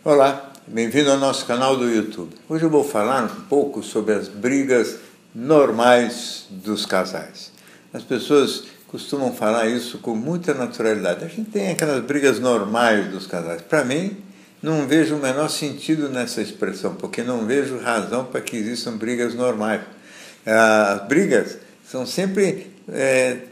Olá, bem-vindo ao nosso canal do YouTube. Hoje eu vou falar um pouco sobre as brigas normais dos casais. As pessoas costumam falar isso com muita naturalidade. A gente tem aquelas brigas normais dos casais. Para mim, não vejo o menor sentido nessa expressão, porque não vejo razão para que existam brigas normais. As brigas são sempre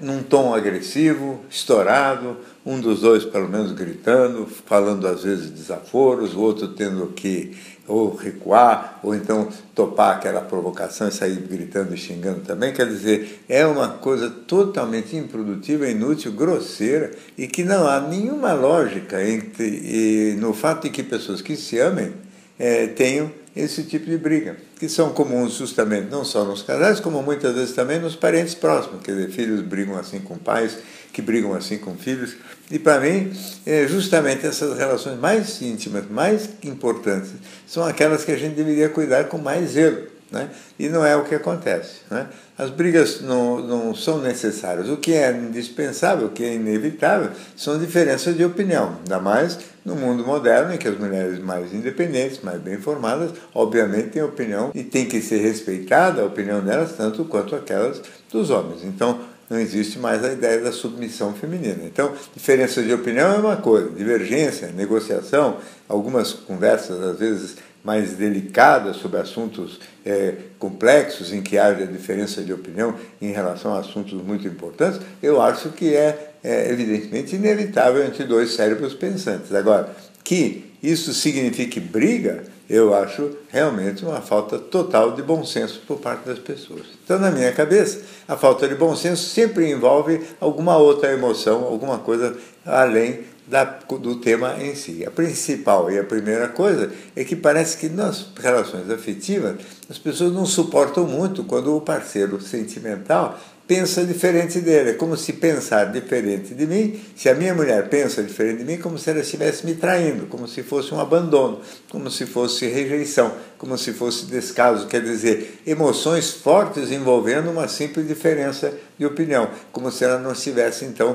num tom agressivo, estourado, um dos dois pelo menos gritando, falando às vezes desaforos, o outro tendo que ou recuar, ou então topar aquela provocação e sair gritando e xingando também. Quer dizer, é uma coisa totalmente improdutiva, inútil, grosseira, e que não há nenhuma lógica no fato de que pessoas que se amem tenham esse tipo de briga, que são comuns justamente não só nos casais, como muitas vezes também nos parentes próximos. Quer dizer, filhos brigam assim com pais, que brigam assim com filhos. E para mim, justamente essas relações mais íntimas, mais importantes, são aquelas que a gente deveria cuidar com mais zelo, né? E não é o que acontece, né? As brigas não são necessárias. O que é indispensável, o que é inevitável, são diferenças de opinião, ainda mais no mundo moderno, em que as mulheres mais independentes, mais bem formadas, obviamente têm opinião e tem que ser respeitada a opinião delas, tanto quanto aquelas dos homens. Então, não existe mais a ideia da submissão feminina. Então, diferença de opinião é uma coisa, divergência, negociação, algumas conversas, às vezes, mais delicadas sobre assuntos complexos, em que haja diferença de opinião em relação a assuntos muito importantes, eu acho que é evidentemente inevitável entre dois cérebros pensantes. Agora, que isso signifique briga, eu acho realmente uma falta total de bom senso por parte das pessoas. Então, na minha cabeça, a falta de bom senso sempre envolve alguma outra emoção, alguma coisa além do tema em si. A principal e a primeira coisa é que parece que nas relações afetivas as pessoas não suportam muito quando o parceiro sentimental pensa diferente dele. É como se pensar diferente de mim, se a minha mulher pensa diferente de mim, como se ela estivesse me traindo, como se fosse um abandono, como se fosse rejeição, como se fosse descaso. Quer dizer, emoções fortes envolvendo uma simples diferença de opinião, como se ela não estivesse, então,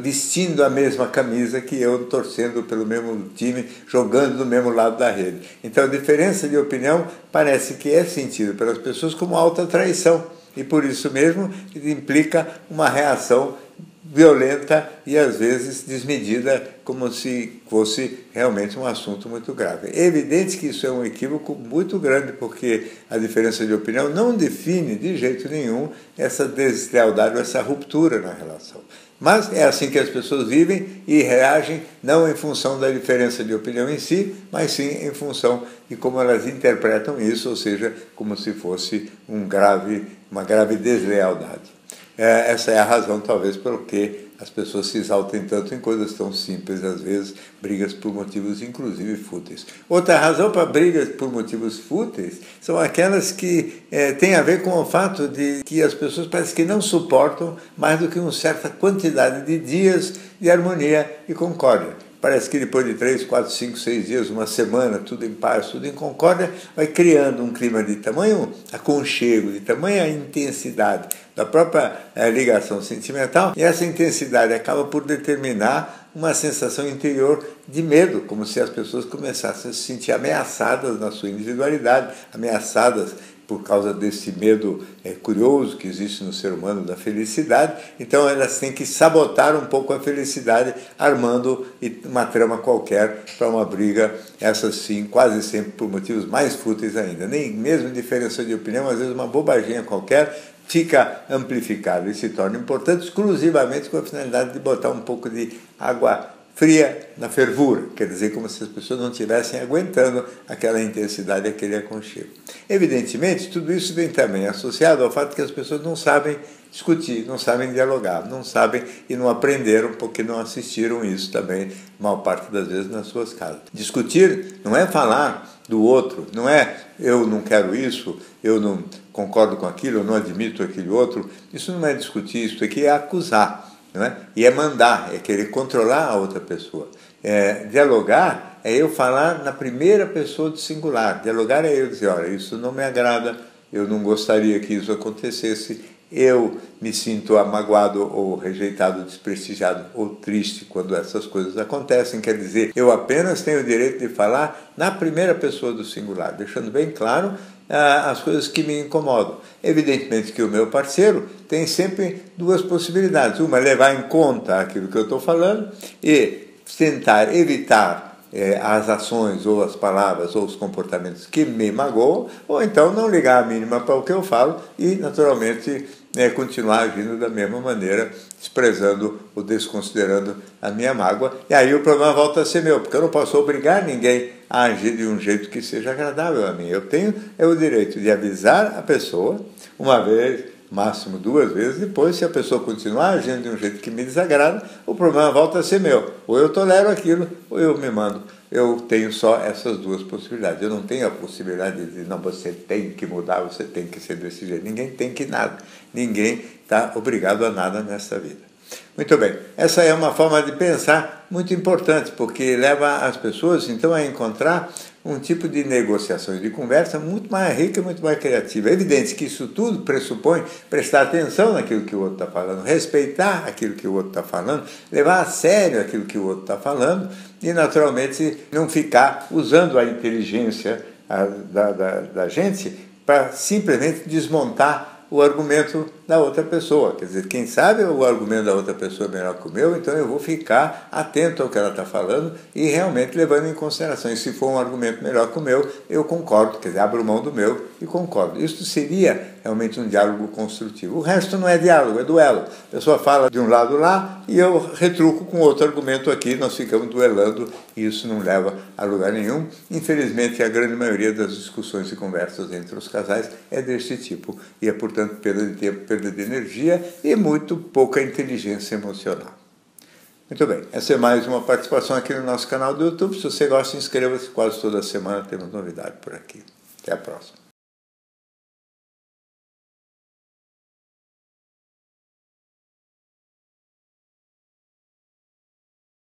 vestindo a mesma camisa que eu, torcendo pelo mesmo time, jogando do mesmo lado da rede. Então, a diferença de opinião parece que é sentido pelas pessoas como alta traição. E por isso mesmo implica uma reação violenta e às vezes desmedida, como se fosse realmente um assunto muito grave. É evidente que isso é um equívoco muito grande, porque a diferença de opinião não define de jeito nenhum essa deslealdade ou essa ruptura na relação. Mas é assim que as pessoas vivem e reagem, não em função da diferença de opinião em si, mas sim em função de como elas interpretam isso, ou seja, como se fosse uma grave deslealdade. Essa é a razão, talvez, pelo que as pessoas se exaltem tanto em coisas tão simples, às vezes, brigas por motivos, inclusive, fúteis. Outra razão para brigas por motivos fúteis são aquelas que têm a ver com o fato de que as pessoas parecem que não suportam mais do que uma certa quantidade de dias de harmonia e concórdia. Parece que depois de 3, 4, 5, 6 dias, uma semana, tudo em paz, tudo em concórdia, vai criando um clima de tamanho aconchego, de tamanha intensidade da própria ligação sentimental, e essa intensidade acaba por determinar uma sensação interior de medo, como se as pessoas começassem a se sentir ameaçadas na sua individualidade, ameaçadas por causa desse medo curioso que existe no ser humano da felicidade. Então elas têm que sabotar um pouco a felicidade, armando uma trama qualquer para uma briga, essa sim, quase sempre por motivos mais fúteis ainda. Nem mesmo diferença de opinião, às vezes uma bobaginha qualquer, fica amplificado e se torna importante exclusivamente com a finalidade de botar um pouco de água fria na fervura, quer dizer, como se as pessoas não estivessem aguentando aquela intensidade, aquele aconchego. Evidentemente, tudo isso vem também associado ao fato que as pessoas não sabem discutir, não sabem dialogar, não sabem e não aprenderam porque não assistiram isso também, maior parte das vezes, nas suas casas. Discutir não é falar do outro, não é eu não quero isso, eu não concordo com aquilo, eu não admito aquele outro. Isso não é discutir, isso aqui é acusar. Não é? E é mandar, é querer controlar a outra pessoa. Dialogar é eu falar na primeira pessoa do singular. Dialogar é eu dizer, olha, isso não me agrada, eu não gostaria que isso acontecesse, eu me sinto magoado ou rejeitado, desprestigiado ou triste quando essas coisas acontecem. Quer dizer, eu apenas tenho o direito de falar na primeira pessoa do singular, deixando bem claro as coisas que me incomodam. Evidentemente que o meu parceiro tem sempre duas possibilidades. Uma é levar em conta aquilo que eu estou falando e tentar evitar as ações ou as palavras ou os comportamentos que me magoam, ou então não ligar a mínima para o que eu falo e, naturalmente, continuar agindo da mesma maneira, desprezando ou desconsiderando a minha mágoa. E aí o problema volta a ser meu, porque eu não posso obrigar ninguém a agir de um jeito que seja agradável a mim. Eu tenho o direito de avisar a pessoa uma vez, máximo 2 vezes, depois, se a pessoa continuar agindo de um jeito que me desagrada, o problema volta a ser meu. Ou eu tolero aquilo, ou eu me mando. Eu tenho só essas duas possibilidades. Eu não tenho a possibilidade de dizer, não, você tem que mudar, você tem que ser desse jeito. Ninguém tem que nada. Ninguém está obrigado a nada nessa vida. Muito bem, essa é uma forma de pensar muito importante, porque leva as pessoas, então, a encontrar um tipo de negociação e de conversa muito mais rica e muito mais criativa. É evidente que isso tudo pressupõe prestar atenção naquilo que o outro está falando, respeitar aquilo que o outro está falando, levar a sério aquilo que o outro está falando e, naturalmente, não ficar usando a inteligência da gente para simplesmente desmontar o argumento da outra pessoa. Quer dizer, quem sabe o argumento da outra pessoa é melhor que o meu, então eu vou ficar atento ao que ela está falando e realmente levando em consideração. E se for um argumento melhor que o meu, eu concordo, quer dizer, abro mão do meu e concordo. Isso seria realmente um diálogo construtivo. O resto não é diálogo, é duelo. A pessoa fala de um lado lá e eu retruco com outro argumento aqui, nós ficamos duelando e isso não leva a lugar nenhum. Infelizmente, a grande maioria das discussões e conversas entre os casais é desse tipo e é, portanto, perda de tempo, perda de energia e muito pouca inteligência emocional. Muito bem, essa é mais uma participação aqui no nosso canal do YouTube. Se você gosta, inscreva-se, quase toda semana temos novidade por aqui. Até a próxima.